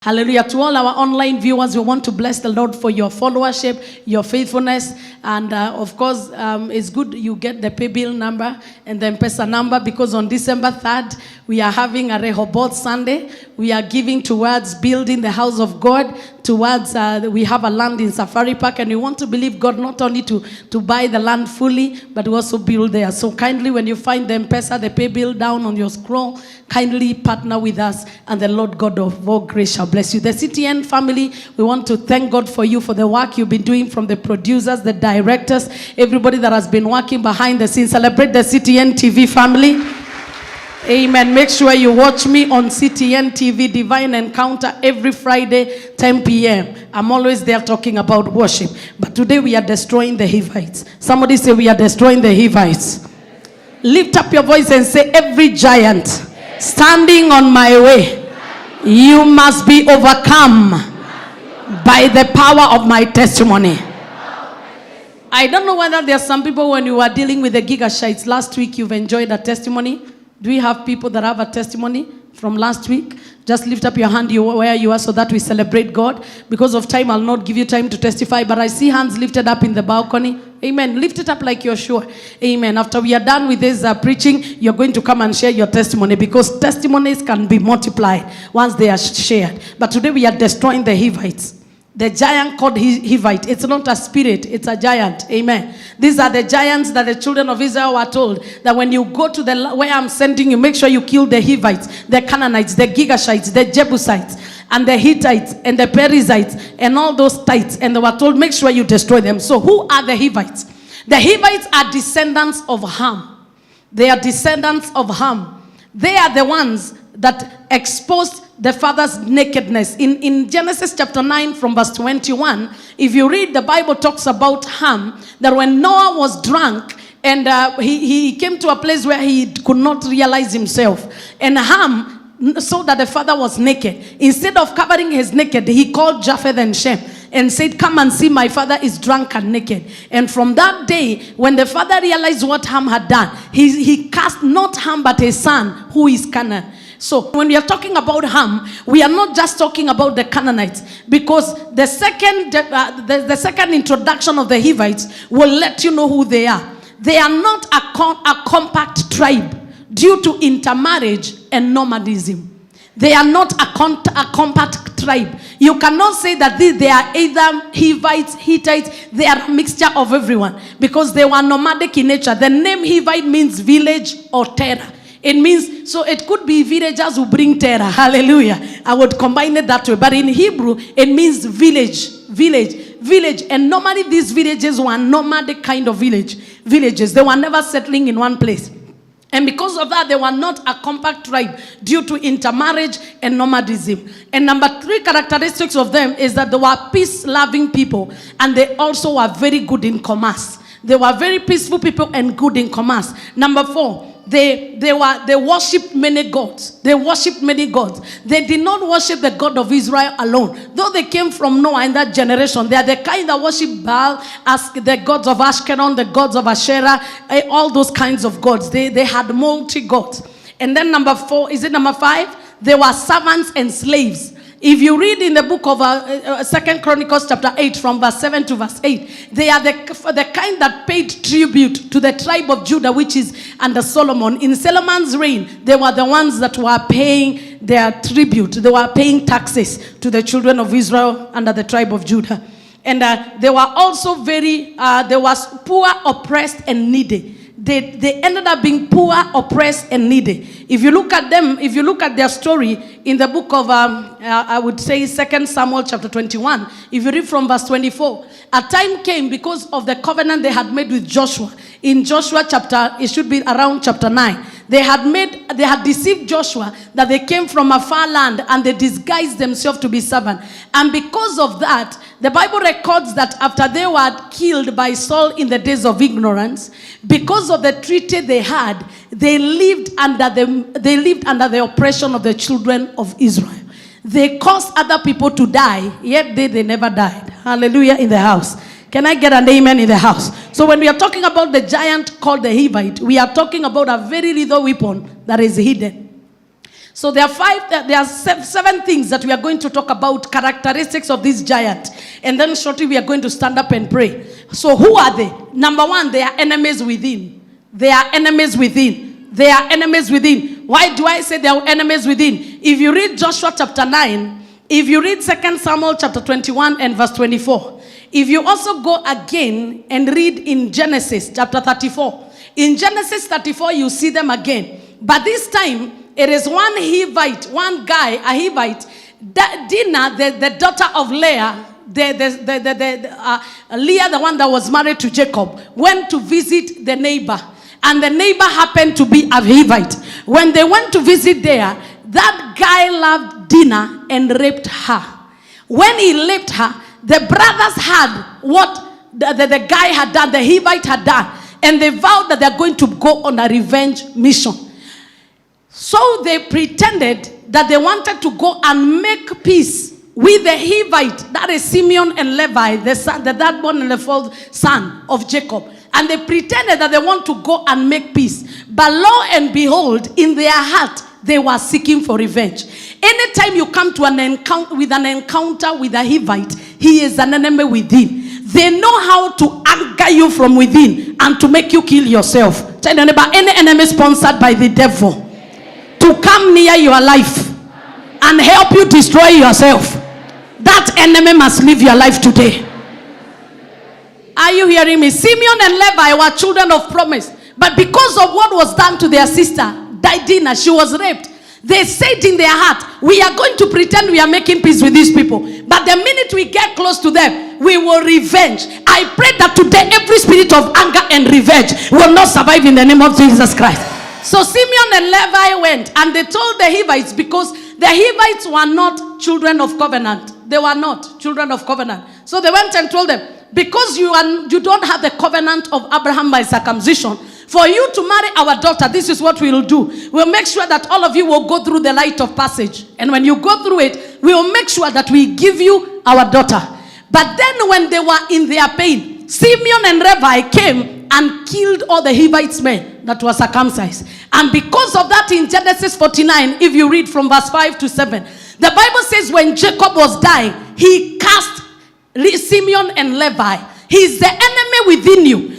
Hallelujah. To all our online viewers, we want to bless the Lord for your followership, your faithfulness. And of course, it's good you get the pay bill number and the M-Pesa number, because on December 3rd, we are having a Rehoboth Sunday. We are giving towards building the house of God, towards, we have a land in Safari Park, and we want to believe God not only to buy the land fully, but also build there. So kindly, when you find the M-Pesa, the pay bill down on your scroll, kindly partner with us, and the Lord God of all grace shall bless you. The CTN family, we want to thank God for you, for the work you've been doing, from the producers, the directors, everybody that has been working behind the scenes. Celebrate the CTN TV family. Amen. Make sure you watch me on CTN TV, Divine Encounter, every Friday, 10 p.m. I'm always there talking about worship. But today we are destroying the Hivites. Somebody say, we are destroying the Hivites. Lift up your voice and say, every giant standing on my way, you must be overcome by the power of my testimony. I don't know whether there are some people, when you were dealing with the Gibeonites last week, you've enjoyed a testimony. Do we have people that have a testimony from last week? Just lift up your hand where you are, so that we celebrate God. Because of time, I'll not give you time to testify, but I see hands lifted up in the balcony. Amen. Lift it up like you're sure. Amen. After we are done with this preaching, you're going to come and share your testimony, because testimonies can be multiplied once they are shared. But today we are destroying the Hivites. The giant called Hivite. It's not a spirit, it's a giant. Amen. These are the giants that the children of Israel were told that when you go to the where I'm sending you, make sure you kill the Hivites, the Canaanites, the Gibeonites, the Jebusites, and the Hittites, and the Perizzites, and all those tites. And they were told, make sure you destroy them. So who are the Hivites? The Hivites are descendants of Ham. They are descendants of Ham. They are the ones that exposed the father's nakedness. In Genesis chapter 9 from verse 21, if you read, the Bible talks about Ham, that when Noah was drunk, and he came to a place where he could not realize himself, and Ham saw that the father was naked. Instead of covering his naked, he called Japheth and Shem and said, come and see, my father is drunk and naked. And from that day, when the father realized what Ham had done, he cast not Ham but his son, who is Canaan. So when we are talking about Ham, we are not just talking about the Canaanites, because the second introduction of the Hivites will let you know who they are. They are not a compact tribe due to intermarriage and nomadism. They are not a compact tribe. You cannot say that they are either Hivites, Hittites. They are a mixture of everyone, because they were nomadic in nature. The name Hivite means village or terror. It means, so it could be villagers who bring terror. Hallelujah. I would combine it that way. But in Hebrew, it means village. And normally these villages were nomadic kind of villages. They were never settling in one place. And because of that, they were not a compact tribe due to intermarriage and nomadism. And number 3 characteristics of them is that they were peace-loving people, and they also were very good in commerce. They were very peaceful people and good in commerce. Number 4, they worshipped many gods. They worshipped many gods. They did not worship the God of Israel alone. Though they came from Noah in that generation, they are the kind that worship Baal, as the gods of Ashkelon, the gods of Asherah, all those kinds of gods. They had multi-gods. And then number 5? They were servants and slaves. If you read in the book of 2 Chronicles chapter 8 from verse 7 to verse 8, they are the kind that paid tribute to the tribe of Judah, which is under Solomon. In Solomon's reign, they were the ones that were paying their tribute. They were paying taxes to the children of Israel under the tribe of Judah. And they were also they were poor, oppressed, and needy. They ended up being poor, oppressed, and needy. If you look at them, if you look at their story in the book of, I would say 2 Samuel chapter 21, if you read from verse 24, a time came because of the covenant they had made with Joshua. In Joshua chapter, it should be around chapter 9. They had deceived Joshua that they came from a far land, and they disguised themselves to be servants. And because of that, the Bible records that after they were killed by Saul in the days of ignorance, because of the treaty they had, they lived under the oppression of the children of Israel. They caused other people to die, yet they never died. Hallelujah in the house. Can I get an amen in the house? So when we are talking about the giant called the Hivite, we are talking about a very lethal weapon that is hidden. So there are seven things that we are going to talk about, characteristics of this giant. And then shortly we are going to stand up and pray. So who are they? Number one, they are enemies within. They are enemies within. They are enemies within. Why do I say they are enemies within? If you read Joshua chapter 9, if you read 2 Samuel chapter 21 and verse 24, if you also go again and read in Genesis chapter 34, in Genesis 34 you see them again. But this time, it is one Hivite, one guy, a Hivite, Dinah, the daughter of Leah, Leah, the one that was married to Jacob, went to visit the neighbor. And the neighbor happened to be a Hivite. When they went to visit there, that guy loved Dinah and raped her. When he raped her, the brothers had what the guy had done, the Hivite had done. And they vowed that they're going to go on a revenge mission. So they pretended that they wanted to go and make peace with the Hivite, that is Simeon and Levi, the third born and the fourth son of Jacob. And they pretended that they want to go and make peace. But lo and behold, in their heart, they were seeking for revenge. Anytime you come to an encounter with a Hivite, he is an enemy within. They know how to anger you from within and to make you kill yourself. Tell your neighbor, any enemy sponsored by the devil to come near your life and help you destroy yourself, that enemy must leave your life today. Are you hearing me? Simeon and Levi were children of promise, but because of what was done to their sister, Dinah, she was raped. They said in their heart, we are going to pretend we are making peace with these people, but the minute we get close to them, we will revenge. I pray that today every spirit of anger and revenge will not survive in the name of Jesus Christ. So Simeon and Levi went and they told the Hivites, because the Hivites were not children of covenant. They were not children of covenant. So they went and told them, because you don't have the covenant of Abraham by circumcision, for you to marry our daughter, this is what we will do. We'll make sure that all of you will go through the rite of passage. And when you go through it, we will make sure that we give you our daughter. But then when they were in their pain, Simeon and Levi came and killed all the Hivites men that were circumcised. And because of that, in Genesis 49, if you read from verse 5 to 7, the Bible says when Jacob was dying, he cast Simeon and Levi. He's the enemy within you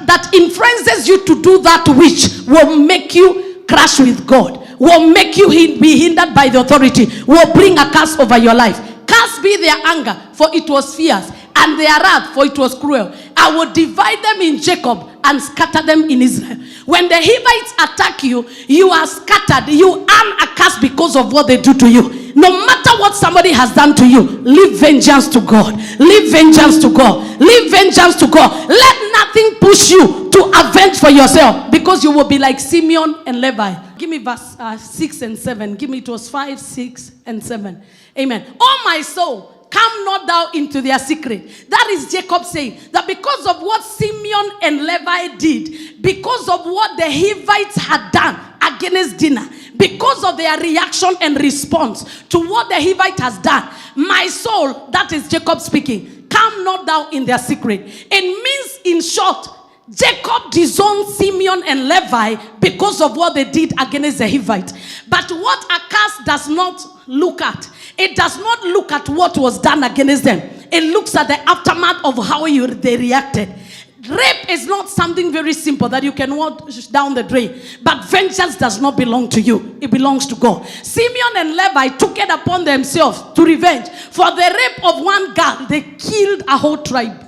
that influences you to do that which will make you crash with God, will make you be hindered by the authority, will bring a curse over your life. Curse be their anger, for it was fierce, and their wrath, for it was cruel. I will divide them in Jacob and scatter them in Israel. When the Hivites attack you, you are scattered. You earn a curse because of what they do to you. No matter what somebody has done to you, leave vengeance to God. Leave vengeance to God. Leave vengeance to God. Let nothing push you to avenge for yourself, because you will be like Simeon and Levi. Give me verse 6 and 7. Give me, it was 5, 6, and 7. Amen. Oh my soul, come not thou into their secret. That is Jacob saying that because of what Simeon and Levi did, because of what the Hivites had done against Dinah, because of their reaction and response to what the Hivite has done, my soul, that is Jacob speaking, come not thou in their secret. It means, in short, Jacob disowned Simeon and Levi because of what they did against the Hivite. But what a curse does not look at, it does not look at what was done against them. It looks at the aftermath of how they reacted. Rape is not something very simple that you can wash down the drain. But vengeance does not belong to you. It belongs to God. Simeon and Levi took it upon themselves to revenge. For the rape of one girl, they killed a whole tribe.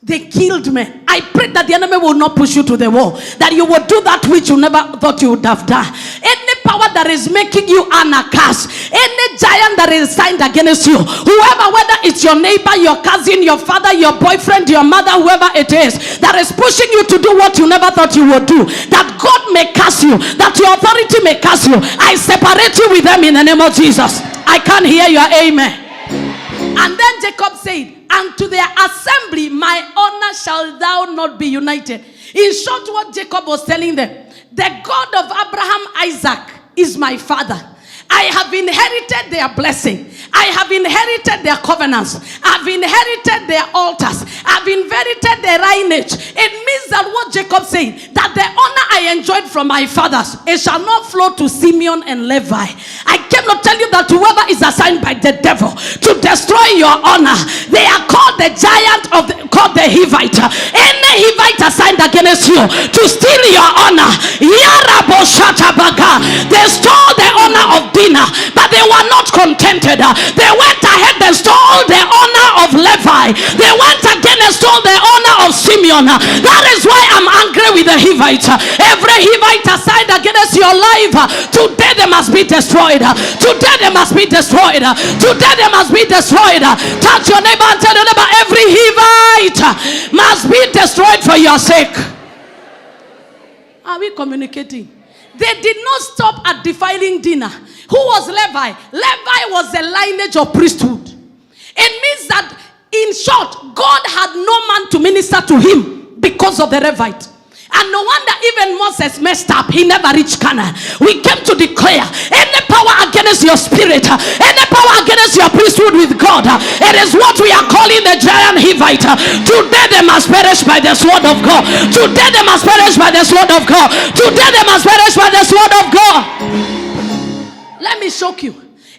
They killed men. I pray that the enemy will not push you to the wall, that you will do that which you never thought you would have done. Any power that is making you an curse, any giant that is signed against you, whoever, whether it's your neighbor, your cousin, your father, your boyfriend, your mother, whoever it is, that is pushing you to do what you never thought you would do, that God may curse you, that your authority may curse you, I separate you with them in the name of Jesus. I can't hear your amen. And then Jacob said, and to their assembly my honor shall thou not be united. In short, what Jacob was telling them, the God of Abraham, Isaac is my father, I have inherited their blessing. I have inherited their covenants. I've inherited their altars. I've inherited their lineage. It means that what Jacob said, that the honor I enjoyed from my fathers, it shall not flow to Simeon and Levi. I cannot tell you that whoever is assigned by the devil to destroy your honor, they are called the giant called the Hivite. Any Hivite assigned against you to steal your honor, they stole the honor of Dinah, but they were not contented. They went ahead and stole the honor of Levi. They went again and stole the honor of Simeon. That is why I'm angry with the Hivites. Every Hivite assigned against your life, today they must be destroyed. Today they must be destroyed. Today they must be destroyed. Touch your neighbor and tell your neighbor, every Hivite must be destroyed for your sake. Are we communicating? They did not stop at defiling Dinah. Who was Levi? Levi was the lineage of priesthood. It means that, in short, God had no man to minister to him because of the Levite. And no wonder even Moses messed up. He never reached Canaan. We came to declare any power against your spirit, any power against your priesthood with God, it is what we are calling the giant Hivite. Today they must perish by the sword of God. Today they must perish by the sword of God. Today they must perish by the sword of God. Let me shock you.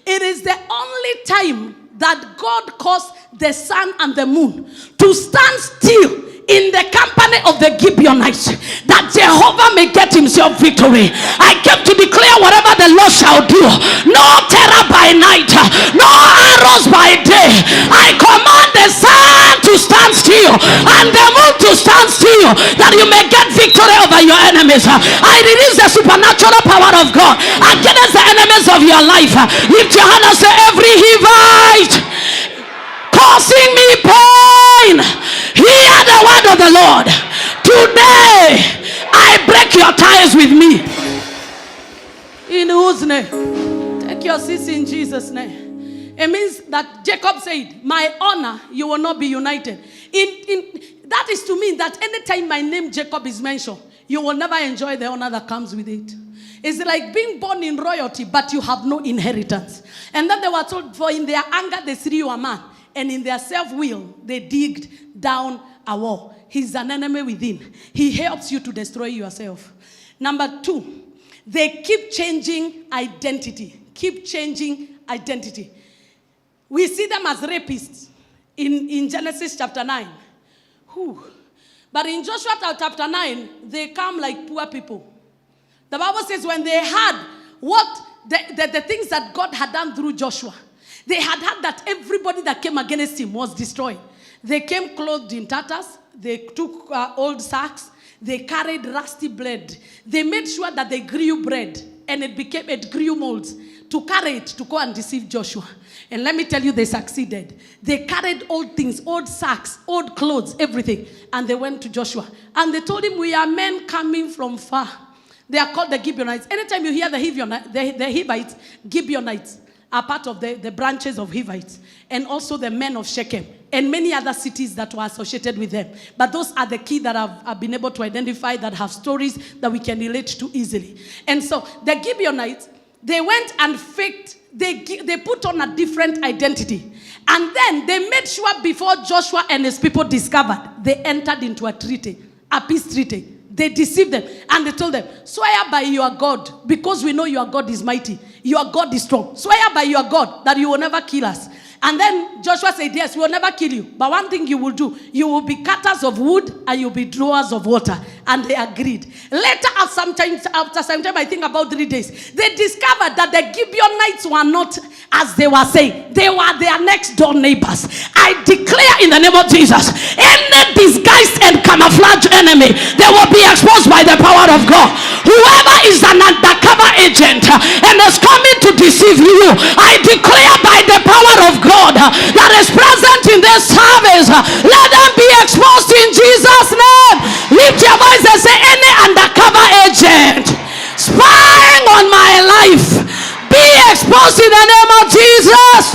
It is the only time that God caused the sun and the moon to stand still in the company of the Gibeonites, that Jehovah may get himself victory. I came to declare whatever the Lord shall do, no terror by night, no arrows by day. I command the sun to stand still and the moon to stand still, that you may get victory over your enemies. I release the supernatural power of God against the enemies of your life. Lift your hand and say, every Hivite causing me pain, hear the word of the Lord. Today I break your ties with me. In whose name? Take your seats in Jesus' name. It means that Jacob said, my honor, you will not be united. That is to mean that anytime my name Jacob is mentioned, you will never enjoy the honor that comes with it. It's like being born in royalty, but you have no inheritance. And then they were told, for in their anger they slew a man, and in their self-will they digged down a wall. He's an enemy within. He helps you to destroy yourself. Number 2, they keep changing identity. Keep changing identity. We see them as rapists in Genesis chapter 9. Whew. But in Joshua chapter 9, they come like poor people. The Bible says when they had what the things that God had done through Joshua, they had heard that everybody that came against him was destroyed. They came clothed in tatters. They took old sacks. They carried rusty bread. They made sure that they grew bread, and it grew molds to carry it to go and deceive Joshua. And let me tell you, they succeeded. They carried old things, old sacks, old clothes, everything. And they went to Joshua. And they told him, we are men coming from far. They are called the Gibeonites. Anytime you hear the Hivites, Gibeonites are part of the branches of Hivites. And also the men of Shechem. And many other cities that were associated with them. But those are the key that I've been able to identify, that have stories that we can relate to easily. And so the Gibeonites, they went and faked, they put on a different identity. And then they made sure before Joshua and his people discovered, they entered into a treaty, a peace treaty. They deceived them and they told them, swear by your God, because we know your God is mighty. Your God is strong. Swear by your God that you will never kill us. And then Joshua said, yes, we will never kill you. But one thing you will do, you will be cutters of wood and you'll be drawers of water. And they agreed. Later, after some time, I think about 3 days, they discovered that the Gibeonites were not as they were saying. They were their next door neighbors. I declare in the name of Jesus, any disguised and camouflaged enemy, they will be exposed by the power of God. Whoever is an undercover agent and is coming to deceive you, I declare by the power of God that is present in this service, let them be exposed in Jesus' name. Lift your voice and say, any undercover agent spying on my life, be exposed in the name of Jesus.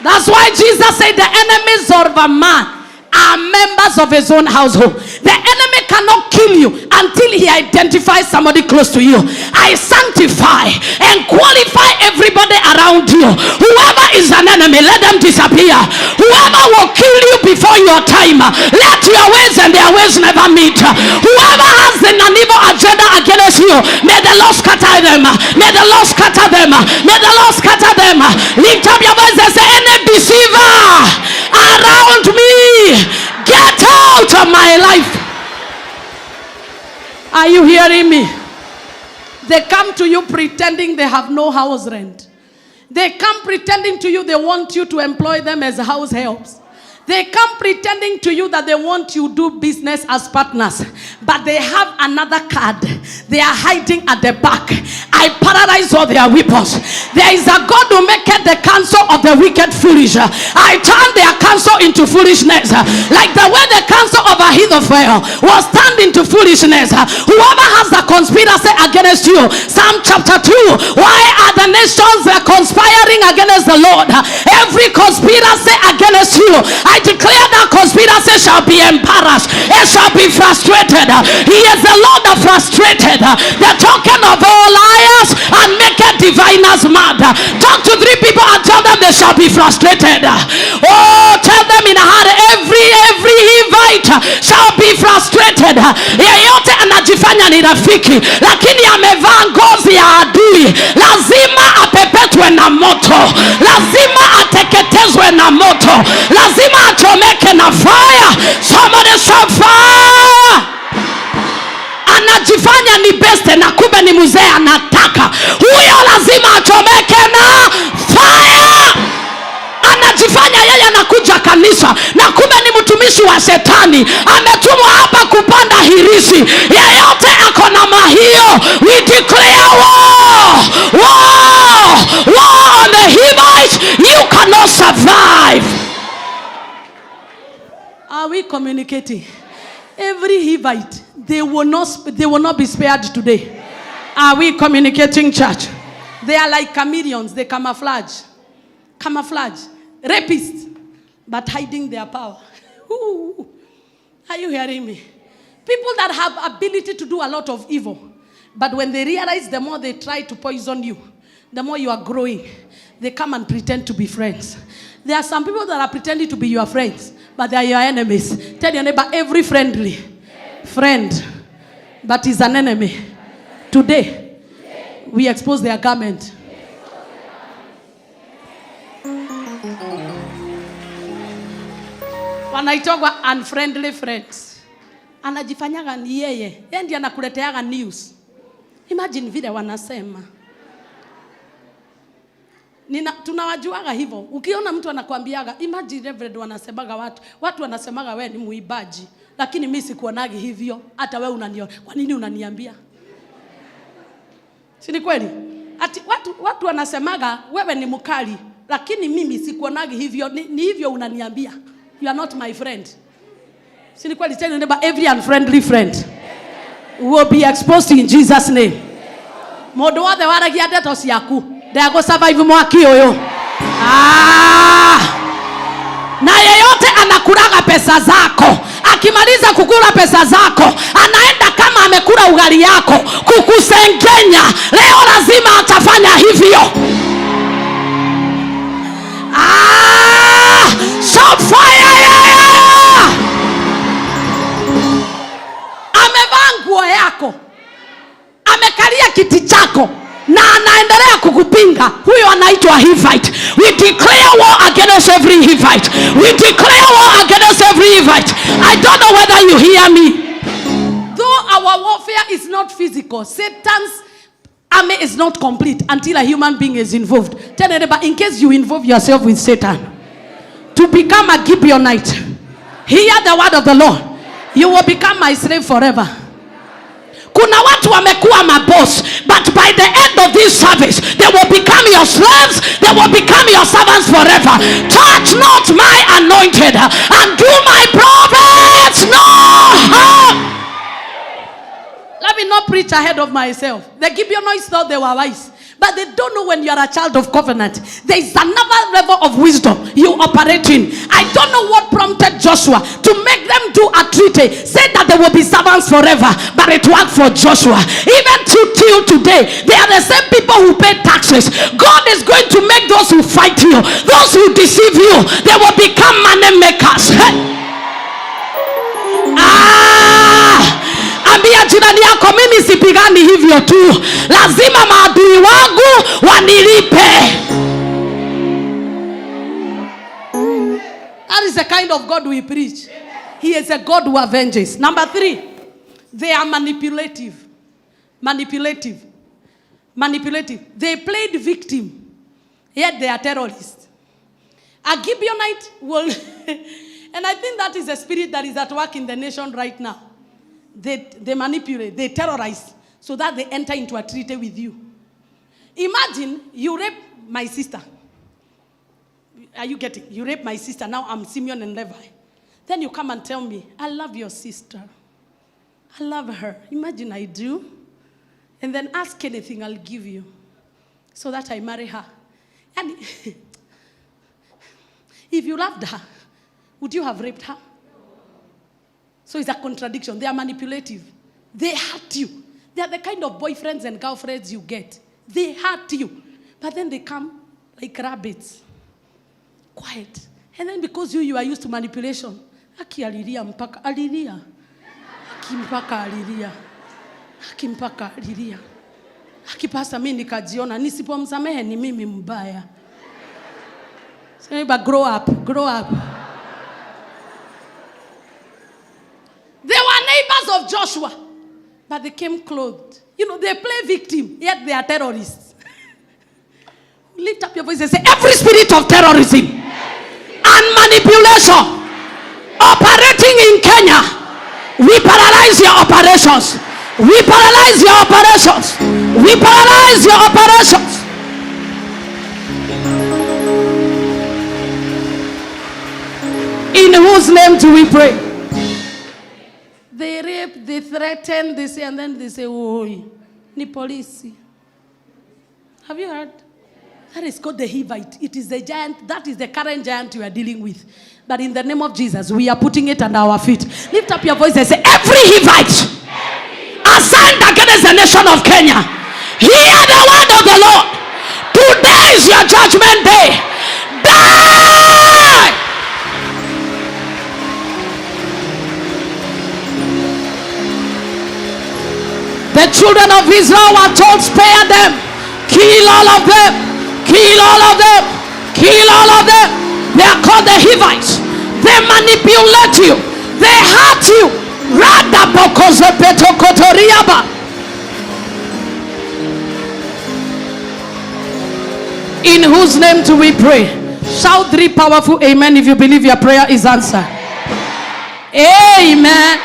That's why Jesus said the enemies of a man are members of his own household. The enemy cannot kill you until he identifies somebody close to you. I sanctify and qualify around you. Whoever is an enemy, let them disappear. Whoever will kill you before your time, let your ways and their ways never meet. Whoever has an evil agenda against you, may the Lord scatter them. May the Lord scatter them. May the Lord scatter them. Lift up your voice and say, any deceiver around me, get out of my life. Are you hearing me? They come to you pretending they have no house rent. They come pretending to you they want you to employ them as house helps. They come pretending to you that they want you to do business as partners. But they have another card. They are hiding at the back. I paralyze all their weapons. There is a God who maketh the counsel of the wicked foolish. I turn their counsel into foolishness. Like the way the counsel of Hivites was turned into foolishness. Whoever has a conspiracy against you, Psalm chapter 2, why are the nations conspiring against the Lord? Every conspiracy against you, I declare that conspiracy shall be embarrassed. It shall be frustrated. He is the Lord that frustrated the token of all liars and make diviners mad. Talk to 3 people and tell them they shall be frustrated. Oh, tell them in a hurry, every Hivite shall be frustrated. Yeyote anajifanya ni rafiki lakini amevaa ngozi ya adui, lazima apepetwe na moto, lazima ateketezwe na moto, lazima achomeke na fire. Somebody shout fire. Anajifanya ni best na kumbe ni mzee anataka. Huyo lazima achomeke na fire. Anajifanya yeye anakuja kanisa na kumbe ni mtumishi wa shetani. Ametumwa hapa kupanda hirisi. Yeyote ako na mahio, we declare war. War. War on the Hivites. You cannot survive. Are we communicating? Every Hivite, they will not be spared today. Are we communicating, church? They are like chameleons. They camouflage. Rapists, but hiding their power. Ooh. Are you hearing me? People that have ability to do a lot of evil, but when they realize the more they try to poison you, the more you are growing, they come and pretend to be friends. There are some people that are pretending to be your friends, but they are your enemies. Tell your neighbor, every friendly friend, but is an enemy. Today, we expose their garment. Wanaitwa unfriendly friends. Anajifanyaga ni yeye. Yeye ndiye anakuleteaga news. Imagine vile wanasema. Tunawajuaga hivyo. Ukiona mtu anakuambiaga, imagine Reverend wanasemaga watu wanasemaga wewe ni muibaji, lakini mimi sikuonagi hivyo. Hata wewe unaniona. Kwa nini unaniambia? Si ni kweli? Ati watu wanasemaga wewe ni mkali, lakini mimi sikuonagi hivyo. Ni hivyo unaniambia. You are not my friend. Si ni kweli? Tell your neighbor, every unfriendly friend will be exposed in Jesus' name. Modo wa the waragia deto siaku. They go survive mwaki oyo. Na yeyote anakulaga pesa zako, akimaliza kukula pesa zako, anaenda kama amekula ugali yako kukusengenya. Leo lazima atafanya hivyo. Shout fire! Amevaa nguo yako, amekalia kiti chako, na anaendelea kukupinga. Huyo anaitwa Hivite. We declare war against every Hivite. We declare war against every Hivite. I don't know whether you hear me. Though our warfare is not physical, Satan's army is not complete until a human being is involved. Tell anybody, in case you involve yourself with Satan, to become a Gibeonite, hear the word of the Lord. You will become my slave forever. Kuna watu wamekuwa maboss, but by the end of this service, they will become your slaves, they will become your servants forever. Touch not my anointed and do my prophets no harm. Let me not preach ahead of myself. The Gibeonites thought they were wise, But they don't know when you are a child of covenant. There is another level of wisdom you operate in. I don't know what prompted Joshua to make them do a treaty. Say that they will be servants forever. But it worked for Joshua. Even till today, they are the same people who pay taxes. God is going to make those who fight you, those who deceive you, they will become money makers. Ambia jirani yako, mimi sipigani hivyo tu, lazima maadui wangu wanilipe. That is the kind of God we preach. He is a God who avenges. Number 3, they are manipulative. Manipulative. They played victim, yet they are terrorists. A Gibeonite will, and I think that is a spirit that is at work in the nation right now. They manipulate, they terrorize, so that they enter into a treaty with you. Imagine you rape my sister. Are you getting? You rape my sister. Now I'm Simeon and Levi. Then you come and tell me, I love your sister. I love her. Imagine I do. And then ask anything, I'll give you, so that I marry her. And if you loved her, would you have raped her? So it's a contradiction. They are manipulative. They hurt you. They are the kind of boyfriends and girlfriends you get. They hurt you. But then they come like rabbits. Quiet. And then because you are used to manipulation. Aki alilia mpaka alilia. Aki mpaka alilia. Aki mpaka alilia. Aki pasa mimi nikajiona nisipomsamehe ni mimi mbaya. So but grow up. They were neighbors of Joshua, but they came clothed. You know, they play victim, yet they are terrorists. Lift up your voice and say, every spirit of terrorism and manipulation operating in Kenya, we paralyze your operations. We paralyze your operations. We paralyze your operations. In whose name do we pray? They rape, they threaten, they say, and then they say, oh, ni polisi. Have you heard? That is called the Hivite. It is the giant, that is the current giant you are dealing with. But in the name of Jesus, we are putting it under our feet. Lift up your voice and say, every Hivite assigned against the nation of Kenya, hear the word of the Lord. Today is your judgment day. Die! The children of Israel were told, spare them, kill all of them, kill all of them, kill all of them. They are called the Hivites. They manipulate you, they hurt you. In whose name do we pray? Shout 3 powerful amen if you believe your prayer is answered. Amen.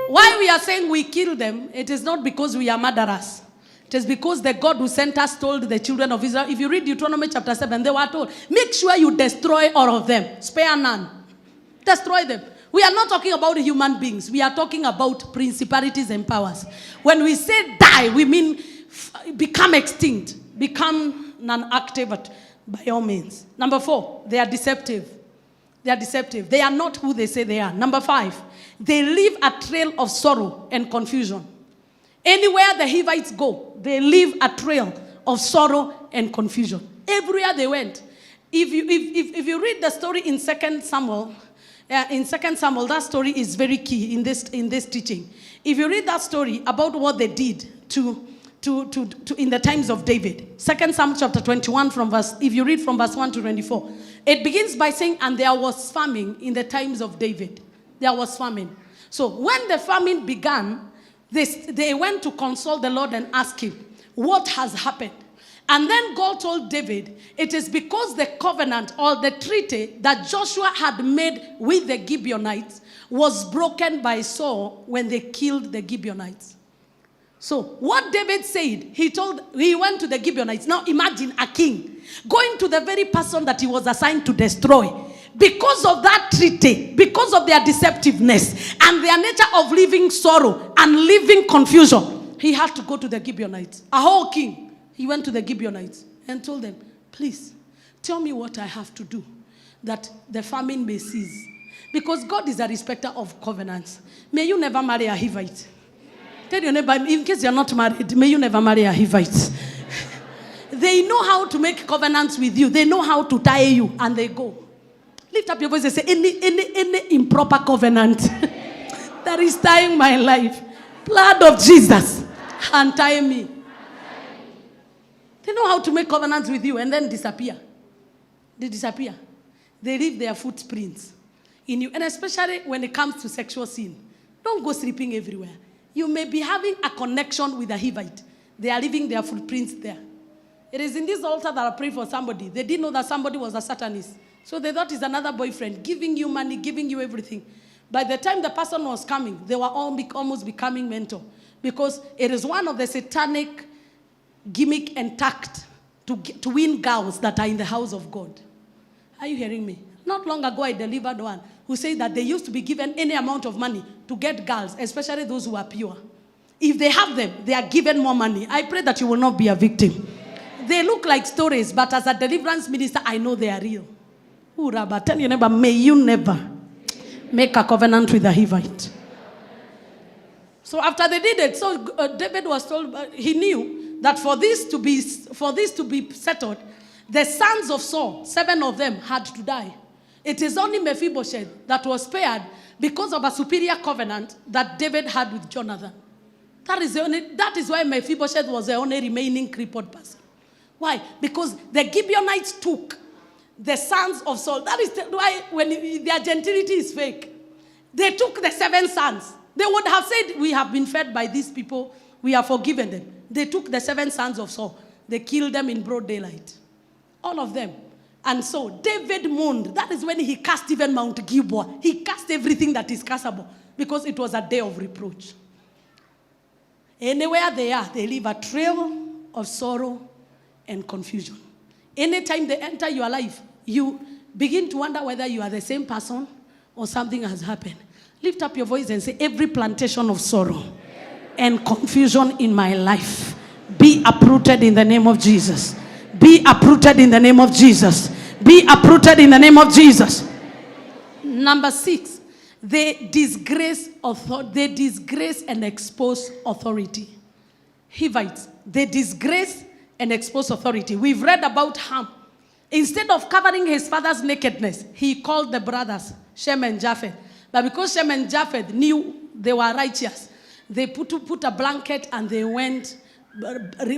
Why we are saying we kill them, it is not because we are murderers. It is because the God who sent us told the children of Israel, if you read Deuteronomy chapter 7, they were told, make sure you destroy all of them. Spare none. Destroy them. We are not talking about human beings. We are talking about principalities and powers. When we say die, we mean become extinct. Become non-active by all means. Number 4, they are deceptive. They are deceptive. They are not who they say they are. Number 5, they leave a trail of sorrow and confusion. Anywhere the Hivites go, they leave a trail of sorrow and confusion. Everywhere they went. If you read the story in 2 Samuel, that story is very key in this teaching. If you read that story about what they did to in the times of David, 2 Samuel chapter 21 if you read from verse 1 to 24, it begins by saying, and there was famine in the times of David. There was famine. So when the famine began, they went to consult the Lord and ask him, what has happened? And then God told David, it is because the covenant or the treaty that Joshua had made with the Gibeonites was broken by Saul when they killed the Gibeonites. So what David said, he went to the Gibeonites. Now imagine a king going to the very person that he was assigned to destroy. Because of that treaty, because of their deceptiveness and their nature of living sorrow and living confusion, he had to go to the Gibeonites. A whole king. He went to the Gibeonites and told them, please, tell me what I have to do that the famine may cease. Because God is a respecter of covenants. May you never marry a Hivite. Tell your neighbor, in case you're not married, may you never marry a Hivite. They know how to make covenants with you. They know how to tie you, and they go. Lift up your voice and say, any improper covenant that is tying my life, blood of Jesus, untie me. They know how to make covenants with you and then disappear. They disappear. They leave their footprints in you. And especially when it comes to sexual sin. Don't go sleeping everywhere. You may be having a connection with a Hivite. They are leaving their footprints there. It is in this altar that I pray for somebody. They didn't know that somebody was a Satanist. So they thought it's another boyfriend, giving you money, giving you everything. By the time the person was coming, they were almost becoming mental. Because it is one of the satanic gimmick and tact to win girls that are in the house of God. Are you hearing me? Not long ago, I delivered one who said that they used to be given any amount of money to get girls, especially those who are pure. If they have them, they are given more money. I pray that you will not be a victim. They look like stories, but as a deliverance minister, I know they are real. Ooh, Rabba, tell your neighbor, may you never make a covenant with a Hivite. So after they did it, so David was told, he knew that for this to be settled, the sons of Saul, 7 of them, had to die. It is only Mephibosheth that was spared because of a superior covenant that David had with Jonathan. That is why Mephibosheth was the only remaining crippled person. Why? Because the Gibeonites took the sons of Saul. That is why when their gentility is fake. They took the 7 sons. They would have said, we have been fed by these people. We have forgiven them. They took the 7 sons of Saul. They killed them in broad daylight. All of them. And so David mourned. That is when he cast even Mount Gilboa. He cast everything that is castable. Because it was a day of reproach. Anywhere they are, they leave a trail of sorrow and confusion. Anytime they enter your life, you begin to wonder whether you are the same person or something has happened. Lift up your voice and say, every plantation of sorrow and confusion in my life, be uprooted in the name of Jesus. Be uprooted in the name of Jesus. Be uprooted in the name of Jesus. Number 6, they disgrace and expose authority. Hivites, they disgrace and expose authority. We've read about Ham. Instead of covering his father's nakedness, he called the brothers, Shem and Japheth. But because Shem and Japheth knew they were righteous, they put a blanket and they went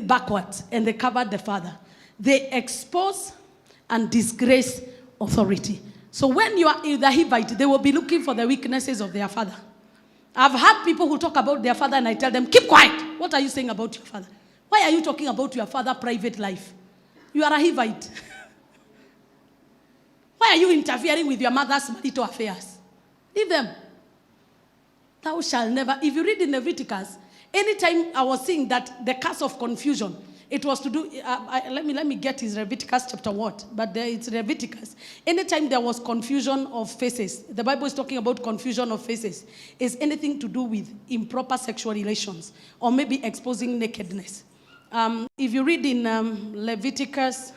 backwards and they covered the father. They expose and disgrace authority. So when you are in the Hivite, they will be looking for the weaknesses of their father. I've had people who talk about their father and I tell them, keep quiet. What are you saying about your father? Why are you talking about your father's private life? You are a Hivite. Why are you interfering with your mother's marital affairs? Leave them. Thou shalt never. If you read in Leviticus, anytime I was seeing that the curse of confusion, it was to do, let me get his Leviticus chapter what, but it's Leviticus. Anytime there was confusion of faces, the Bible is talking about confusion of faces, is anything to do with improper sexual relations or maybe exposing nakedness. If you read in Leviticus,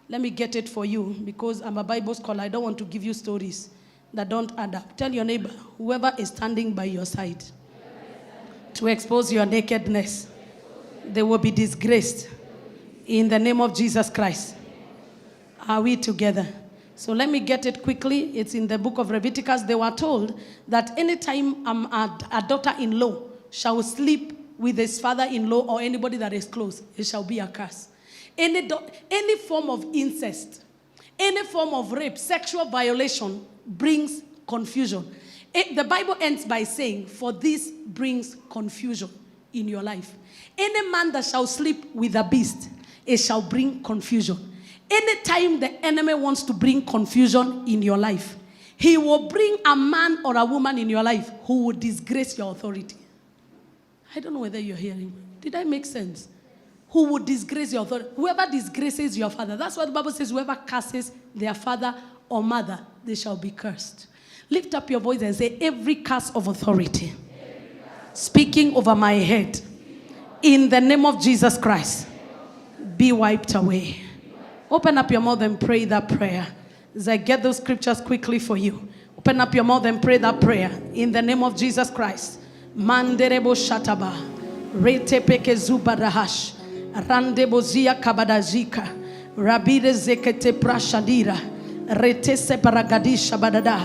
let me get it for you because I'm a Bible scholar. I don't want to give you stories that don't add up. Tell your neighbor, whoever is standing by your side to expose your nakedness, they will be disgraced in the name of Jesus Christ. Are we together? So let me get it quickly. It's in the book of Leviticus. They were told that anytime a daughter-in-law shall sleep with his father-in-law or anybody that is close, it shall be a curse. Any form of incest, any form of rape, sexual violation brings confusion. The Bible ends by saying, for this brings confusion in your life. Any man that shall sleep with a beast, it shall bring confusion. Anytime the enemy wants to bring confusion in your life, he will bring a man or a woman in your life who will disgrace your authority. I don't know whether you're hearing me. Did I make sense? Who would disgrace your authority? Whoever disgraces your father. That's what the Bible says. Whoever curses their father or mother, they shall be cursed. Lift up your voice and say, every curse of authority speaking over my head in the name of Jesus Christ, be wiped away. Open up your mouth and pray that prayer. As I get those scriptures quickly for you. Open up your mouth and pray that prayer. In the name of Jesus Christ. Manderebo shataba. Rete peke zubarahash. Randebo zia kabadazika. Rabide zekete prashadira. Rete separagadisha badada.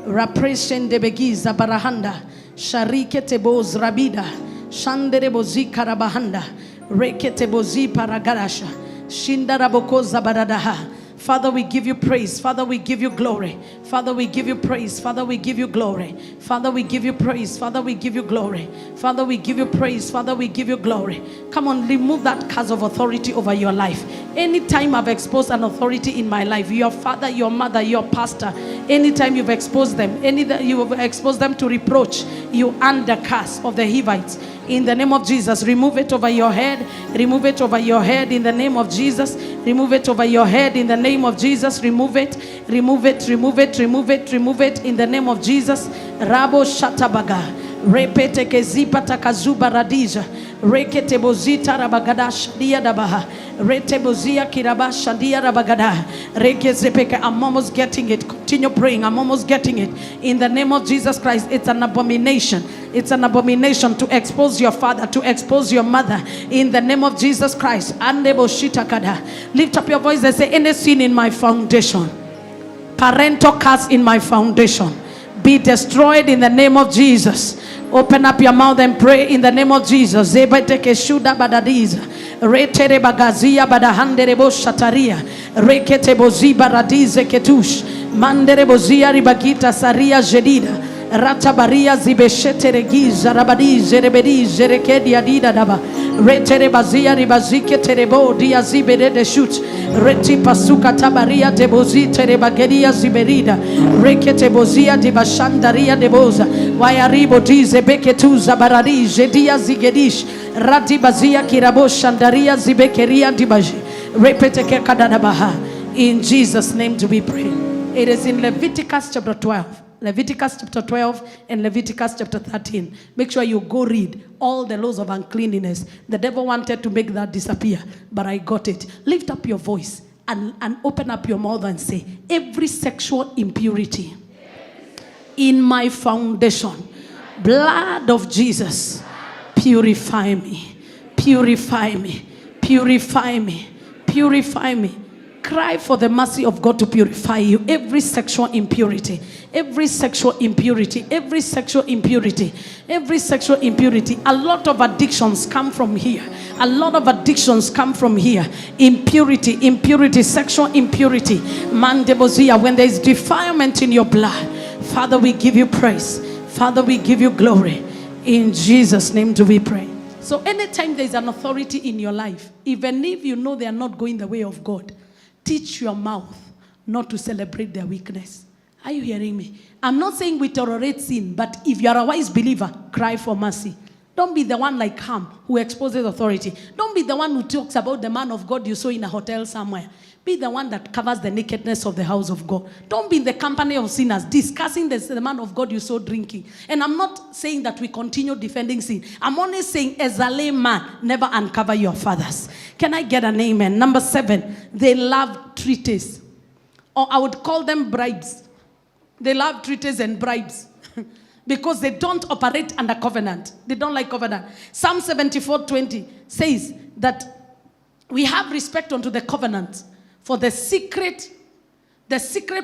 Rapreshen debegiza barahanda. Sharike teboz rabida. Shanderebo zika rabahanda. Rekete bozi paragadasha. Shindarabokoza baradaha. Father, we give you praise. Father, we give you glory. Father, we give you praise. Father, we give you glory. Father, we give you praise. Father, we give you glory. Father, we give you praise. Father, we give you glory. Come on, remove that curse of authority over your life. Anytime I've exposed an authority in my life, your father, your mother, your pastor, anytime you've exposed them, you have exposed them to reproach, you earn the curse of the Hivites. In the name of Jesus, remove it over your head. Remove it over your head in the name of Jesus. Remove it over your head in the name of Jesus. Remove it. Remove it. Remove it. Remove it. Remove it in the name of Jesus. Rabo shatabaga. Repete kezipa takazuba radija. Rekete bozita rabagadash dia dabaha. Rete bozia kirabasha dia rabagada. Rekezepeke. I'm almost getting it. Continue praying. I'm almost getting it. In the name of Jesus Christ, it's an abomination. It's an abomination to expose your father, to expose your mother. In the name of Jesus Christ. Lift up your voice and say, any sin in my foundation, parental curse in my foundation, be destroyed in the name of Jesus. Open up your mouth and pray in the name of Jesus. Zebeteke shuda badadiza. Retere bagazia badahanderebo shataria. Rekete bozi baradize ketush. Manderebo zia ribagita saria jedida. Ratabaria zibeshete regiza rabadi zerebedi zerekedia dida daba. Retere bazia ribazike terebo dia zibede de shoot. Reti pasuka tabaria debozi terebagedia ziberida. Rekete bozia dibashandaria deboza. Wayaribo dize beketuza baradi jedia zigedish. Rati bazia kirabo shandaria zibekeria dibaji. Repeteke kadadabaha. In Jesus' name do we pray. It is in Leviticus chapter 12. Leviticus chapter 12 and Leviticus chapter 13. Make sure you go read all the laws of uncleanliness. The devil wanted to make that disappear, but I got it. Lift up your voice and open up your mouth and say, every sexual impurity in my foundation, blood of Jesus, purify me, purify me, purify me, purify me. Cry for the mercy of God to purify you. Every sexual impurity, every sexual impurity, every sexual impurity, every sexual impurity. A lot of addictions come from here. A lot of addictions come from here. Impurity, sexual impurity. Mandebozia, when there is defilement in your blood, Father, we give you praise. Father, we give you glory. In Jesus' name do we pray. So anytime there is an authority in your life, even if you know they are not going the way of God, teach your mouth not to celebrate their weakness. Are you hearing me? I'm not saying we tolerate sin, but if you are a wise believer, cry for mercy. Don't be the one like Ham who exposes authority. Don't be the one who talks about the man of God you saw in a hotel somewhere. Be the one that covers the nakedness of the house of God. Don't be in the company of sinners discussing the man of God you saw drinking. And I'm not saying that we continue defending sin. I'm only saying as a layman, never uncover your fathers. Can I get an amen? Number 7, they love treaties. Or I would call them bribes. They love treaties and bribes. Because they don't operate under covenant. They don't like covenant. Psalm 74:20 says that we have respect unto the covenant. For the secret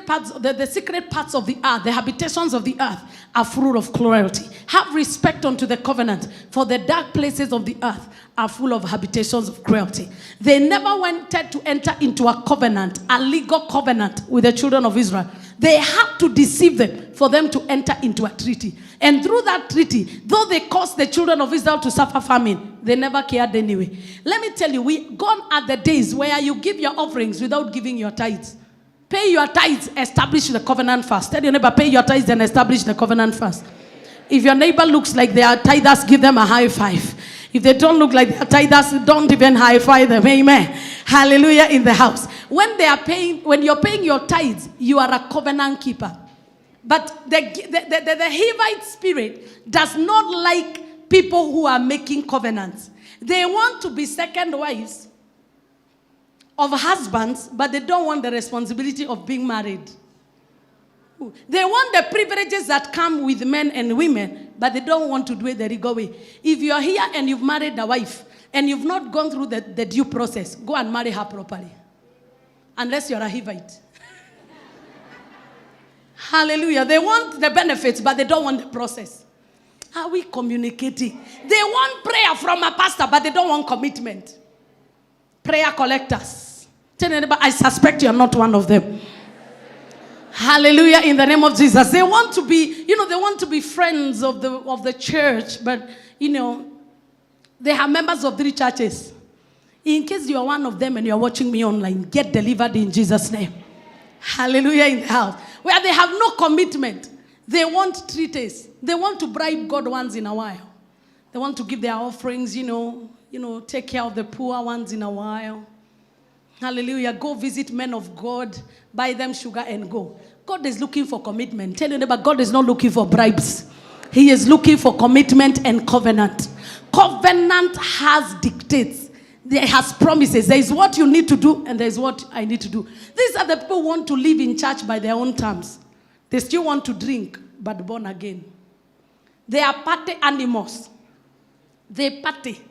parts of the earth, the habitations of the earth are full of cruelty. Have respect unto the covenant, for the dark places of the earth are full of habitations of cruelty. They never wanted to enter into a covenant, a legal covenant with the children of Israel. They had to deceive them for them to enter into a treaty. And through that treaty, though they caused the children of Israel to suffer famine, they never cared anyway. Let me tell you, gone are the days where you give your offerings without giving your tithes. Pay your tithes, establish the covenant first. Tell your neighbor, pay your tithes and establish the covenant first. If your neighbor looks like they are tithers, give them a high five. If they don't look like they are tithers, don't even high five them. Amen. Hallelujah in the house. When you're paying your tithes, you are a covenant keeper. But the Hivite spirit does not like people who are making covenants. They want to be second wives of husbands, but they don't want the responsibility of being married. They want the privileges that come with men and women, but they don't want to do it the legal way. If you're here and you've married a wife, and you've not gone through the due process, go and marry her properly. Unless you're a Hivite. Hallelujah. They want the benefits, but they don't want the process. Are we communicating? They want prayer from a pastor, but they don't want commitment. Prayer collectors. Tell your neighbor, I suspect you're not one of them. Hallelujah, in the name of Jesus. They want to be, they want to be friends of the church, but, they have members of 3 churches. In case you are one of them and you are watching me online, get delivered in Jesus' name. Hallelujah, in the house. Where they have no commitment. They want treaties. They want to bribe God once in a while. They want to give their offerings, take care of the poor once in a while. Hallelujah. Go visit men of God, buy them sugar and go. God is looking for commitment. Tell your neighbor, God is not looking for bribes. He is looking for commitment and covenant. Covenant has dictates. There has promises. There is what you need to do and there is what I need to do. These are the people who want to live in church by their own terms. They still want to drink, but born again. They are party animals. They party.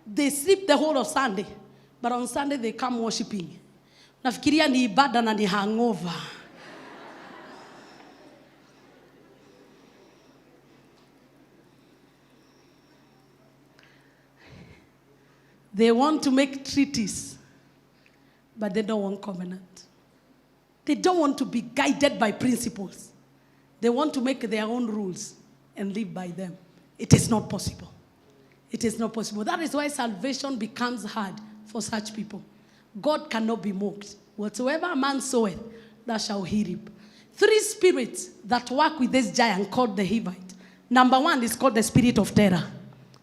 They sleep the whole of Sunday. But on Sunday they come worshiping. Nafikiria ni ibada na ni hangover. They want to make treaties, but they don't want covenant. They don't want to be guided by principles. They want to make their own rules and live by them. It is not possible. It is not possible. That is why salvation becomes hard for such people. God cannot be mocked. Whatsoever a man soweth, that shall he reap. 3 spirits that work with this giant called the Hivite. Number 1 is called the spirit of terror.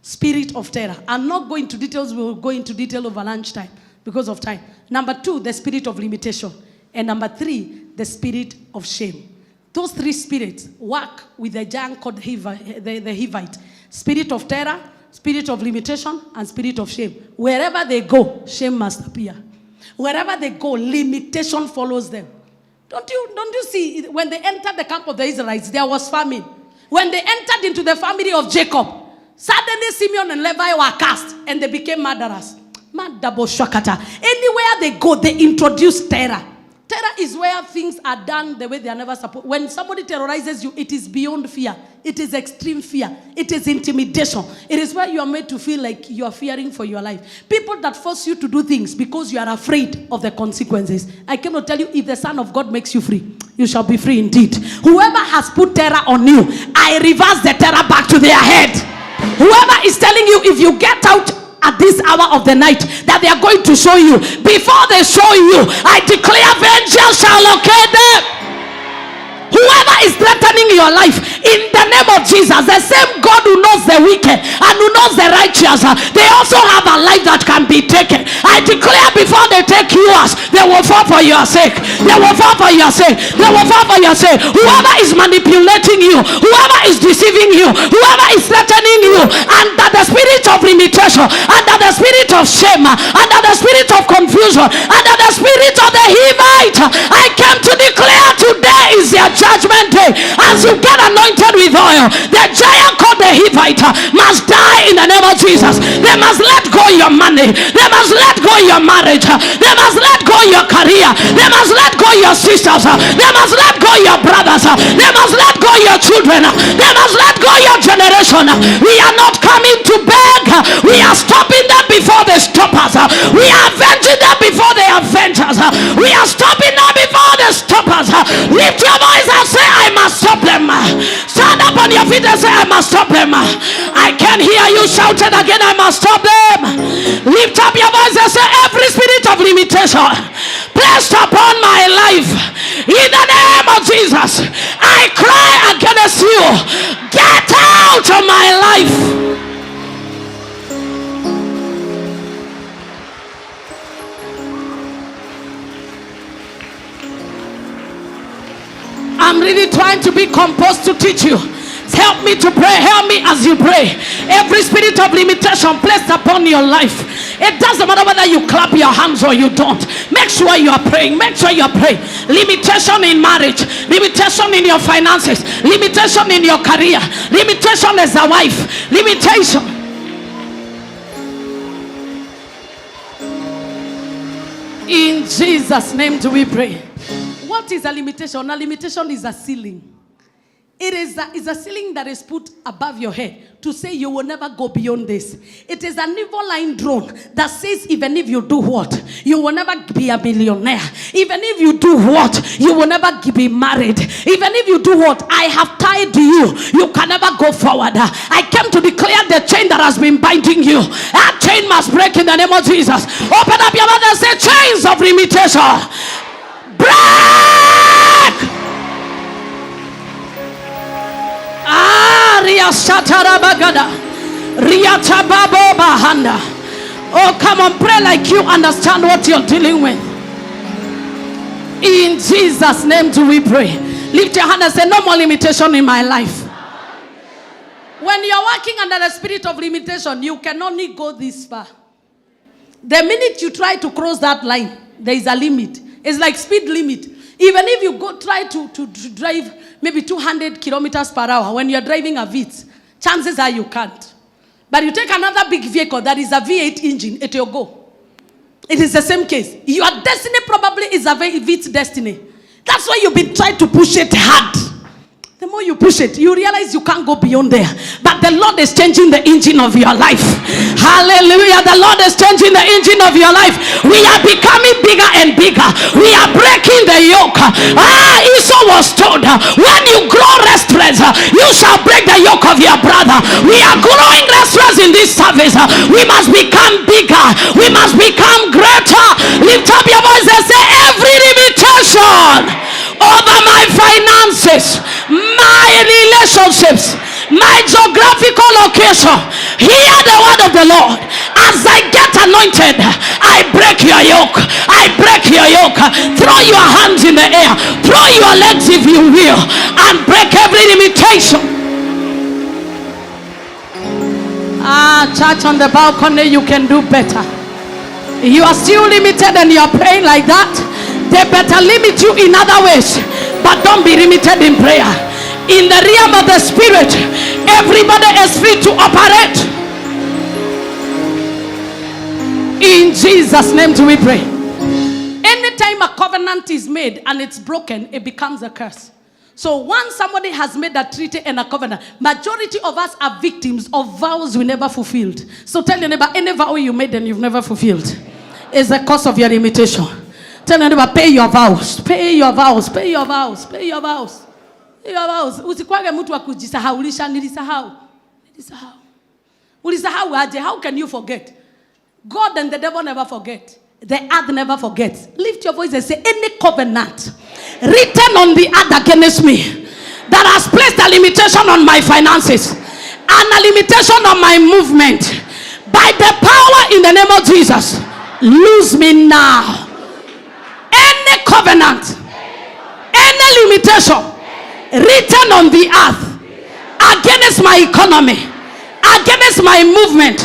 Spirit of terror. I'm not going into details. We will go into detail over lunchtime because of time. Number 2, the spirit of limitation. And number 3, the spirit of shame. Those 3 spirits work with the giant called the Hivite. Spirit of terror, spirit of limitation, and spirit of shame. Wherever they go, shame must appear. Wherever they go, limitation follows them. Don't you see, when they entered the camp of the Israelites, there was famine. When they entered into the family of Jacob, suddenly Simeon and Levi were cast, and they became murderers. Anywhere they go, they introduce terror. Terror is where things are done the way they are never supposed. When somebody terrorizes you, it is beyond fear. It is extreme fear. It is intimidation. It is where you are made to feel like you are fearing for your life. People that force you to do things because you are afraid of the consequences. I cannot tell you, if the Son of God makes you free, you shall be free indeed. Whoever has put terror on you, I reverse the terror back to their head. Whoever is telling you, if you get out at this hour of the night, that they are going to show you, before they show you, I declare vengeance shall locate them. Whoever is threatening your life, in the name of Jesus, the same God who knows the wicked and who knows the righteous, they also have a life that can be taken. I declare, before they take yours, they will fall for your sake. They will fall for your sake. They will fall for your sake. Whoever is manipulating you, whoever is deceiving you, whoever is threatening you, under the spirit of limitation, under the spirit of shame, under the spirit of confusion, under the spirit of the Hivite, I came to declare today is your judgment day. As you get anointed with oil, the giant called the Hivite must die in the name of Jesus. They must let go your money. They must let go your marriage. They must let go your career. They must let go your sisters. They must let go your brothers. They must let go your children. They must let go your generation. We are not coming to beg. We are stopping them before they stop us. We are avenging them before they avenge us. We are stopping them before they stop us. Lift your voice and say, I must stop them. Stand up on your feet and say, I must stop them. I can hear you shouting again, I must stop them. Lift up your voice and say, every spirit of limitation placed upon my life, in the name of Jesus, I cry against you. Get out of my life. I'm really trying to be composed to teach you. Help me to pray. Help me as you pray. Every spirit of limitation placed upon your life. It doesn't matter whether you clap your hands or you don't. Make sure you are praying. Make sure you are praying. Limitation in marriage. Limitation in your finances. Limitation in your career. Limitation as a wife. Limitation. In Jesus' name do we pray. What is a limitation? A limitation is a ceiling. It is a ceiling that is put above your head to say you will never go beyond this. It is an evil line drawn that says even if you do what, you will never be a millionaire. Even if you do what, you will never be married. Even if you do what, I have tied you, you can never go forward. I came to declare the chain that has been binding you. That chain must break in the name of Jesus. Open up your mouth and say, chains of limitation, break! Oh, come on, pray like you understand what you're dealing with. In Jesus' name do we pray. Lift your hand and say, no more limitation in my life. When you're working under the spirit of limitation, you can only go this far. The minute you try to cross that line, there is a limit. It's like speed limit. Even if you go try to drive maybe 200 kilometers per hour when you're driving a Vitz, chances are you can't. But you take another big vehicle that is a V8 engine, it will go. It is the same case. Your destiny probably is a Vitz destiny. That's why you've been trying to push it hard. The more you push it, you realize you can't go beyond there. But the Lord is changing the engine of your life. Hallelujah. The Lord is changing the engine of your life. We are becoming bigger and bigger. We are breaking the yoke. Esau was told, when you grow restless, you shall break the yoke of your brother. We are growing restless in this service. We must become bigger. We must become greater. Lift up your voice and say, every limitation over my finances, my relationships, my geographical location, hear the word of the Lord. As I get anointed, I break your yoke. I break your yoke. Throw your hands in the air. Throw your legs if you will, and break every limitation. Church on the balcony, you can do better. You are still limited and you are praying like that. They better limit you in other ways, but don't be limited in prayer. In the realm of the spirit, everybody is free to operate. In Jesus' name do we pray. Anytime a covenant is made and it's broken, it becomes a curse. So once somebody has made a treaty and a covenant, majority of us are victims of vows we never fulfilled. So tell your neighbor, any vow you made and you've never fulfilled is the cause of your limitation. Tell your neighbor, pay your vows. Pay your vows. Pay your vows. Pay your vows. Pay your vows. Usikwage mtu wa kujisahaulisha, nilisahau. Nilisahau. Ulisahau aje? How can you forget? God and the devil never forget. The earth never forgets. Lift your voice and say, any covenant written on the earth against me that has placed a limitation on my finances and a limitation on my movement, by the power in the name of Jesus, lose me now. Any covenant, any limitation written on the earth against my economy, against my movement,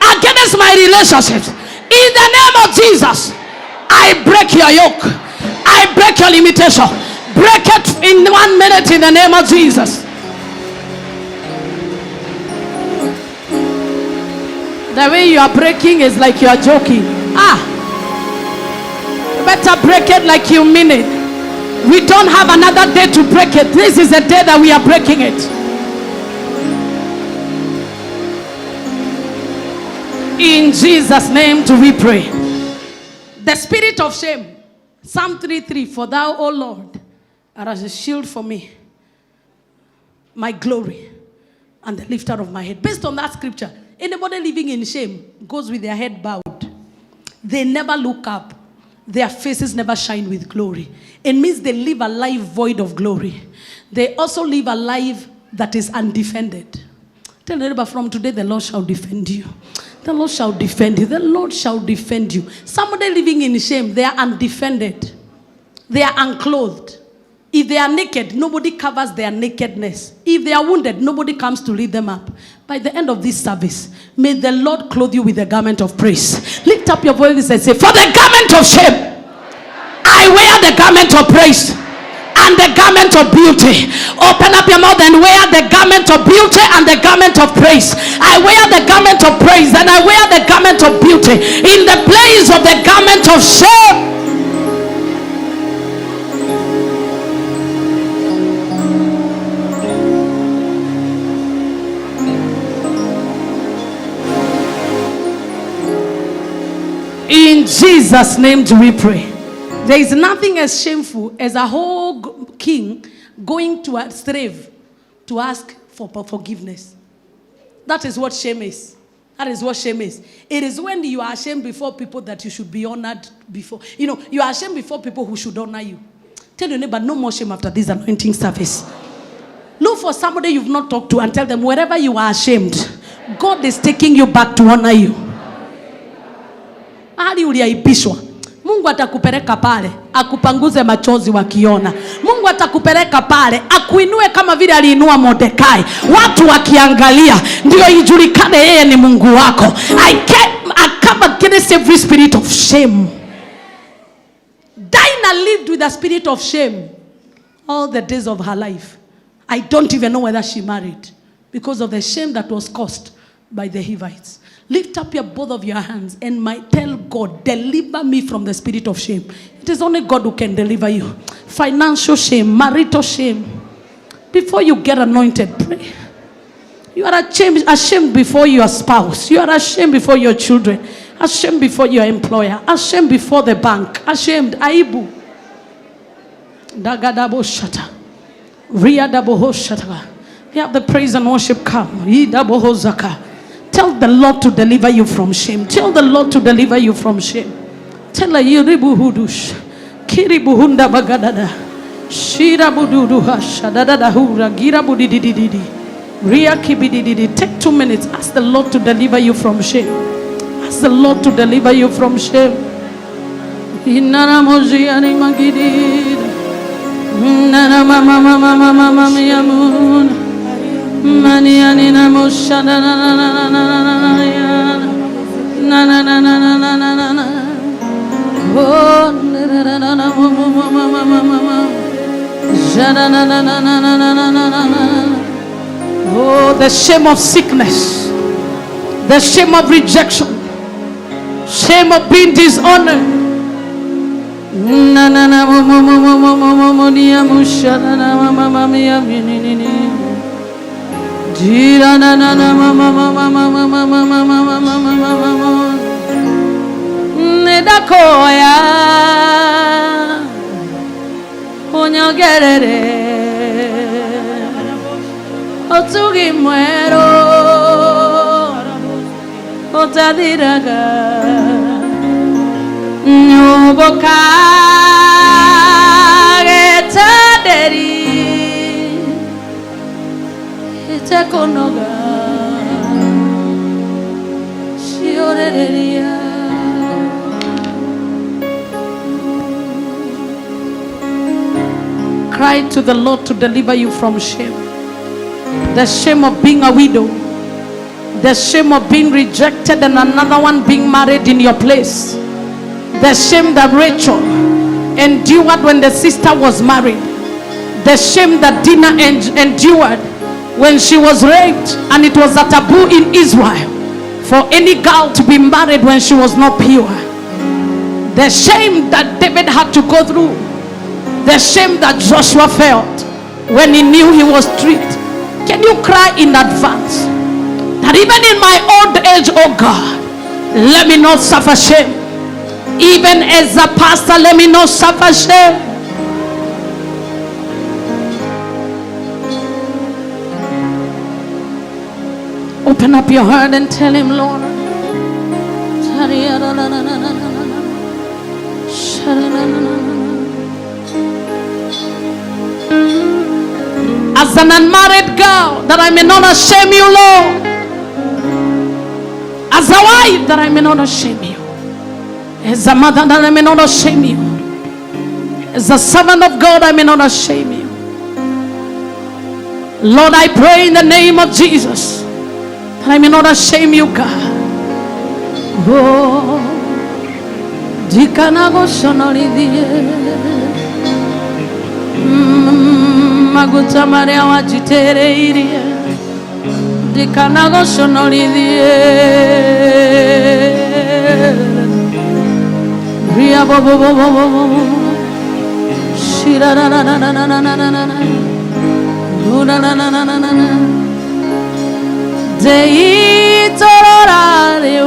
against my relationships, in the name of Jesus, I break your yoke. I break your limitation. Break it in 1 minute in the name of Jesus. The way you are breaking is like you are joking. You better break it like you mean it. We don't have another day to break it. This is the day that we are breaking it. In Jesus' name do we pray. The spirit of shame. Psalm 3:3. For thou, O Lord, art as a shield for me, my glory, and the lifter of my head. Based on that scripture, anybody living in shame goes with their head bowed. They never look up. Their faces never shine with glory. It means they live a life void of glory. They also live a life that is undefended. Tell your neighbor, from today the Lord shall defend you. The Lord shall defend you. The Lord shall defend you. Somebody living in shame, they are undefended. They are unclothed. If they are naked, nobody covers their nakedness. If they are wounded, nobody comes to lift them up. By the end of this service, may the Lord clothe you with a garment of praise. Lift up your voice and say, for the garment of shame, I wear the garment of praise and the garment of beauty. Open up your mouth and wear the garment of beauty and the garment of praise. I wear the garment of praise and I wear the garment of beauty in the place of the garment of shame. In Jesus' name do we pray. There is nothing as shameful as a whole king going to a slave to ask for forgiveness. That is what shame is. That is what shame is. It is when you are ashamed before people that you should be honored before. You know, you are ashamed before people who should honor you. Tell your neighbor, no more shame after this anointing service. Look for somebody you've not talked to and tell them, wherever you are ashamed, God is taking you back to honor you. Hadi uliaibishwa, Mungu atakupeleka pale akupanguze machozi wakiona. Mungu atakupeleka pale akuinue kama vile aliinua Mordekai, watu wakiangalia ndio ijulikane yeye ni Mungu wako. I come against every spirit of shame. Dinah lived with a spirit of shame all the days of her life. I don't even know whether she married because of the shame that was caused by the Hivites. Lift up both of your hands and tell God, deliver me from the spirit of shame. It is only God who can deliver you. Financial shame, marital shame. Before you get anointed, pray. You are ashamed before your spouse. You are ashamed before your children. Ashamed before your employer. Ashamed before the bank. Ashamed. Aibu. Dagadabo shata. Riadabo shata. You have the praise and worship come. Idabo hozaka. Tell the Lord to deliver you from shame. Tell the Lord to deliver you from shame. Tell her yiribu hudush. Kiribu hunda bagadada. Shira bududu hashadada hura gira budidididi. Ria kibidididi. Take 2 minutes. Ask the Lord to deliver you from shame. Ask the Lord to deliver you from shame. Inana mojiani magidid. Nana mama mama mama mama yamun. Maniani na moshana na na na na na na na na na na na. Oh, na na na na na mama mama mama. Jana na na na na na na na na. Oh, the shame of sickness, the shame of rejection, shame of being dishonored. Na na na mama mama mama mama niya moshana na mama mama niya ni. Jira na na na mama mama mama mama mama mama mama nedakoya onyogerere otugi muero otadiraga nyoboka getaderi Tekonoga Shioreria. Cry to the Lord to deliver you from shame. The shame of being a widow. The shame of being rejected and another one being married in your place. The shame that Rachel endured when the sister was married. The shame that Dinah endured when she was raped, and it was a taboo in Israel for any girl to be married when she was not pure. The shame that David had to go through. The shame that Joshua felt when he knew he was tricked. Can you cry in advance that even in my old age, oh God, let me not suffer shame. Even as a pastor, let me not suffer shame. Open up your heart and tell him, Lord. As an unmarried girl, that I may not shame you, Lord. As a wife, that I may not shame you. As a mother, that I may not shame you. As the servant of God, I may not shame you. Lord, I pray in the name of Jesus that I may not shame you, God. Oh, dikanago sonori die, maguta maria wajitere irie, dikanago sonori die, ria bo bo bo bo bo, shira na na na na na na na na na, na na na na na na, dei tororare.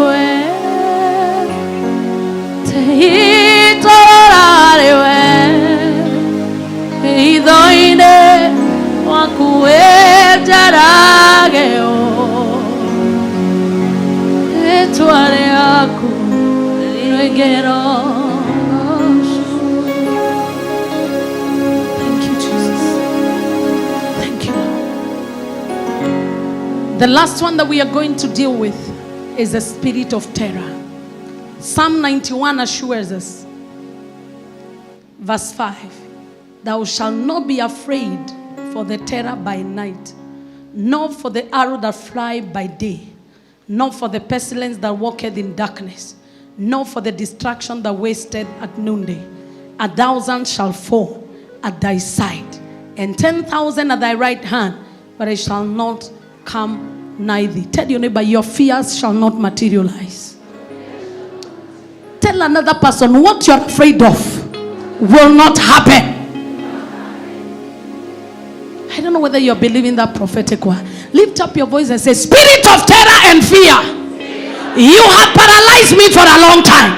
Idoine wakuejarageo etuare aku regero. Thank you, Jesus. Thank you, Lord. The last one that we are going to deal with is the spirit of terror. Psalm 91 assures us, verse 5, thou shalt not be afraid for the terror by night, nor for the arrow that fly by day, nor for the pestilence that walketh in darkness, nor for the destruction that wasteth at noonday. 1,000 shall fall at thy side, and 10,000 at thy right hand, but it shall not come nigh thee. Tell your neighbor, your fears shall not materialize. Tell another person, what you're afraid of will not happen. I don't know whether you're believing that prophetic word. Lift up your voice and say, spirit of terror and fear, you have paralyzed me for a long time,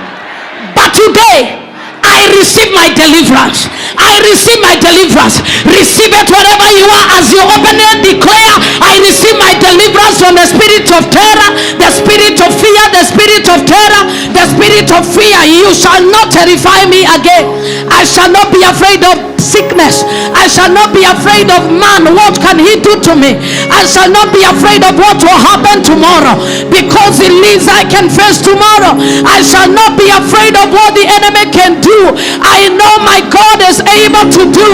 but today I receive my deliverance. I receive my deliverance. Receive it wherever you are. As you open and declare, I receive my deliverance from the spirit of terror, the spirit of fear, the spirit of terror, the spirit of fear. You shall not terrify me again. I shall not be afraid of sickness. I shall not be afraid of man. What can he do to me? I shall not be afraid of what will happen tomorrow, because it means I can face tomorrow. I shall not be afraid of what the enemy can do. I know my God is able to do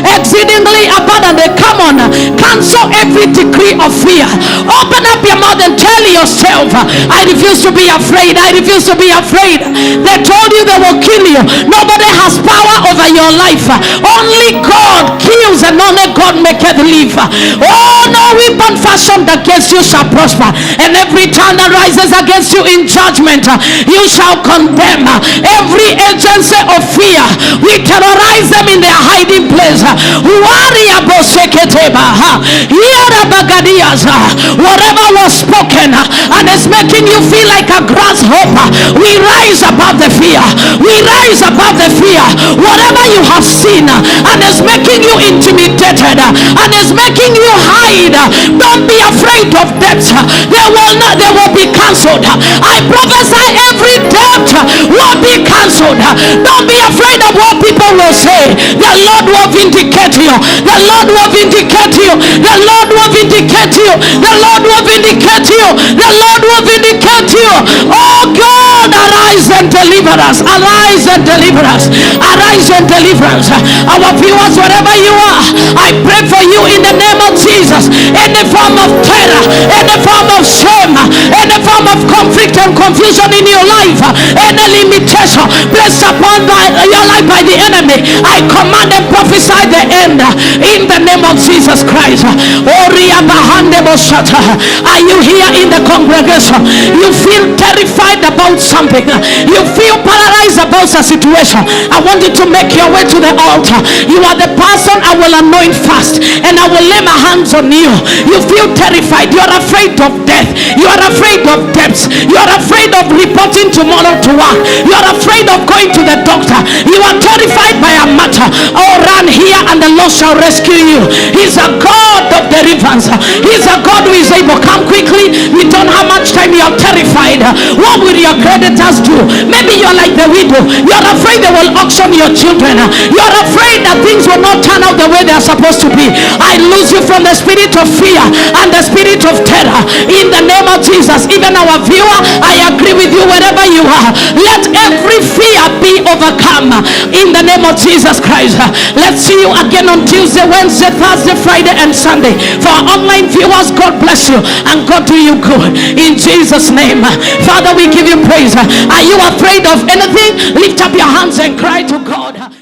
exceedingly abundantly. Come on, cancel every decree of fear. Open up your mouth and tell yourself, I refuse to be afraid. I refuse to be afraid. They told you they will kill you. Nobody has power over your life. Only God kills, and only God maketh live. Oh, no weapon fashioned against you shall prosper, and every tongue that rises against you in judgment you shall condemn. Every agency of fear, we terrorize them in their hiding place. Whatever was spoken and is making you feel like a grasshopper, we rise above the fear. We rise above the fear. Whatever you have seen and is making you intimidated and is making you hide, don't be afraid of debts. They will be cancelled. I prophesy every debt will be cancelled. Don't be afraid of what people will say. The Lord will vindicate you. The Lord will vindicate you. The Lord will vindicate you. The Lord will vindicate you. The Lord will vindicate you. Oh God, arise and deliver us. Arise and deliver us. Arise and deliver us. Our viewers, wherever you are, I pray for you in the name of Jesus. Any form of terror, any form of shame, any form of conflict and confusion in your life, any limitation placed upon your life by the enemy, I command and prophesy the end in the name of Jesus Christ. Are you here in the congregation? You feel terrified about something. You feel paralyzed about a situation. I want you to make your way to the altar. You are the person I will anoint first, and I will lay my hands on you. You feel terrified. You are afraid of death. You are afraid of debts. You are afraid of reporting tomorrow to work. You are afraid of going to the doctor. You are terrified by a matter. Oh, run here and the Lord shall rescue you. He's a God of deliverance. He's a God who is able. Come quickly. We don't have much time. You are terrified. What will your creditors do? Maybe you are like the widow. You are afraid they will auction your children. You are afraid that things will not turn out the way they are supposed to be. I lose you from the spirit of fear and the spirit of terror in the name of Jesus. Even our viewer, I agree with you wherever you are. Let every fear be overcome in the name of Jesus Christ. Let's see you again on Tuesday, Wednesday, Thursday, Friday, and Sunday. For our online viewers, God bless you and God do you good in Jesus' name. Father, we give you praise. Are you afraid of anything? Lift up your hands and cry to God.